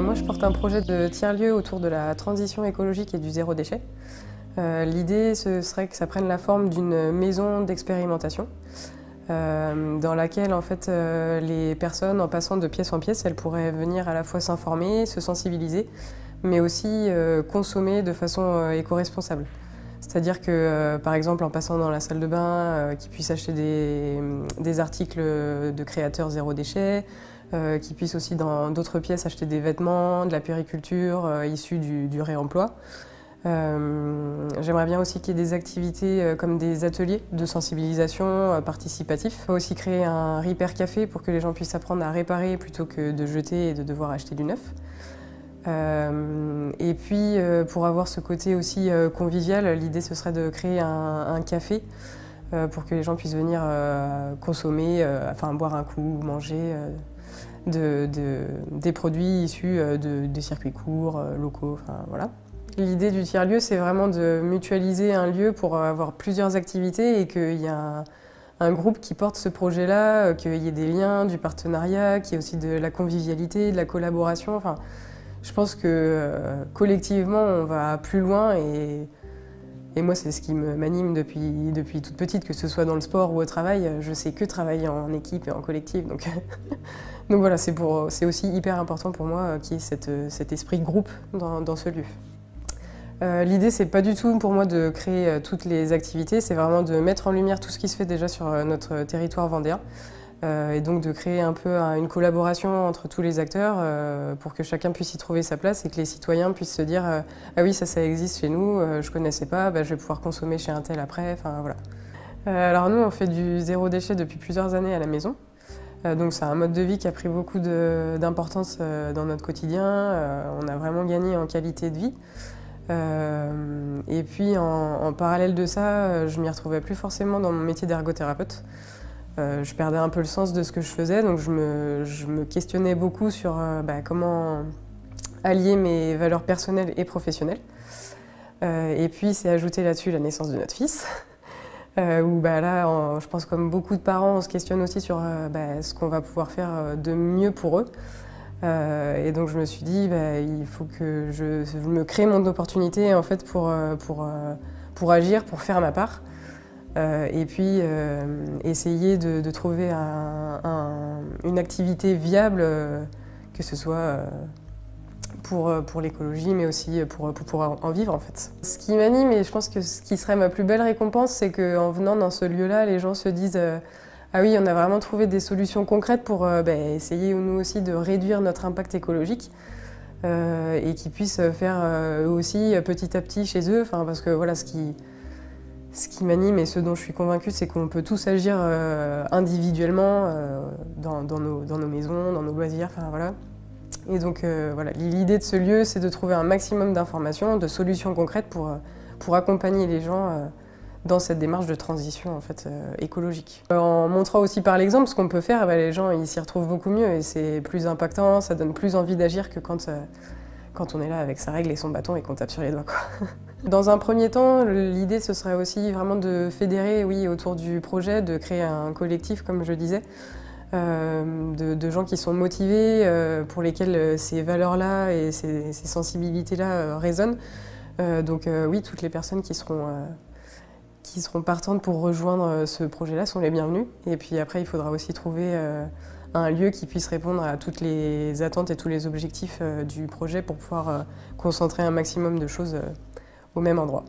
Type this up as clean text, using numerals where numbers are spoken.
Moi, je porte un projet de tiers-lieu autour de la transition écologique et du zéro déchet. L'idée, ce serait que ça prenne la forme d'une maison d'expérimentation dans laquelle, en fait, les personnes, en passant de pièce en pièce, elles pourraient venir à la fois s'informer, se sensibiliser, mais aussi consommer de façon éco-responsable. C'est-à-dire que, par exemple, en passant dans la salle de bain, qu'ils puissent acheter des articles de créateurs zéro déchet, qu'ils puissent aussi dans d'autres pièces acheter des vêtements, de la périculture issus du réemploi. J'aimerais bien aussi qu'il y ait des activités comme des ateliers de sensibilisation participatifs. Il faut aussi créer un repair café pour que les gens puissent apprendre à réparer plutôt que de jeter et de devoir acheter du neuf. Et puis pour avoir ce côté aussi convivial, l'idée ce serait de créer un café pour que les gens puissent venir consommer, enfin boire un coup, manger des produits issus de circuits courts, locaux, enfin voilà. L'idée du tiers-lieu, c'est vraiment de mutualiser un lieu pour avoir plusieurs activités et qu'il y a un groupe qui porte ce projet-là, qu'il y ait des liens, du partenariat, qu'il y ait aussi de la convivialité, de la collaboration. Enfin, je pense que collectivement, on va plus loin et moi, c'est ce qui m'anime depuis toute petite, que ce soit dans le sport ou au travail. Je sais que travailler en équipe et en collectif. Donc, donc voilà, c'est aussi hyper important pour moi qu'il y ait cet esprit groupe dans ce lieu. L'idée, c'est pas du tout pour moi de créer toutes les activités, c'est vraiment de mettre en lumière tout ce qui se fait déjà sur notre territoire vendéen. Et donc de créer un peu une collaboration entre tous les acteurs pour que chacun puisse y trouver sa place et que les citoyens puissent se dire ah oui, ça existe chez nous, je connaissais pas, bah, je vais pouvoir consommer chez un tel après, enfin voilà. Alors nous, on fait du zéro déchet depuis plusieurs années à la maison. Donc c'est un mode de vie qui a pris beaucoup d'importance dans notre quotidien. On a vraiment gagné en qualité de vie. Et puis en parallèle de ça, je m'y retrouvais plus forcément dans mon métier d'ergothérapeute. Je perdais un peu le sens de ce que je faisais, donc je me questionnais beaucoup sur comment allier mes valeurs personnelles et professionnelles. Et puis c'est ajouté là-dessus la naissance de notre fils, où là, je pense comme beaucoup de parents, on se questionne aussi sur ce qu'on va pouvoir faire de mieux pour eux. Et donc je me suis dit, il faut que je me crée mon opportunité en fait, pour agir, pour faire ma part. Et puis essayer de trouver une activité viable, que ce soit pour l'écologie, mais aussi pour pouvoir en vivre en fait. Ce qui m'anime, et je pense que ce qui serait ma plus belle récompense, c'est qu'en venant dans ce lieu-là, les gens se disent ah oui, on a vraiment trouvé des solutions concrètes pour essayer nous aussi de réduire notre impact écologique et qu'ils puissent faire eux aussi petit à petit chez eux. Parce que voilà, ce qui m'anime et ce dont je suis convaincue, c'est qu'on peut tous agir individuellement dans nos maisons, dans nos loisirs. Voilà. Et donc voilà, l'idée de ce lieu, c'est de trouver un maximum d'informations, de solutions concrètes pour accompagner les gens dans cette démarche de transition en fait, écologique. En montrant aussi par l'exemple ce qu'on peut faire, les gens ils s'y retrouvent beaucoup mieux et c'est plus impactant, ça donne plus envie d'agir que quand on est là avec sa règle et son bâton et qu'on tape sur les doigts, quoi. Dans un premier temps, l'idée ce serait aussi vraiment de fédérer autour du projet, de créer un collectif comme je disais, de gens qui sont motivés, pour lesquels ces valeurs-là et ces sensibilités-là résonnent. Donc oui, toutes les personnes qui seront partantes pour rejoindre ce projet-là sont les bienvenues. Et puis après, il faudra aussi trouver un lieu qui puisse répondre à toutes les attentes et tous les objectifs du projet pour pouvoir concentrer un maximum de choses au même endroit.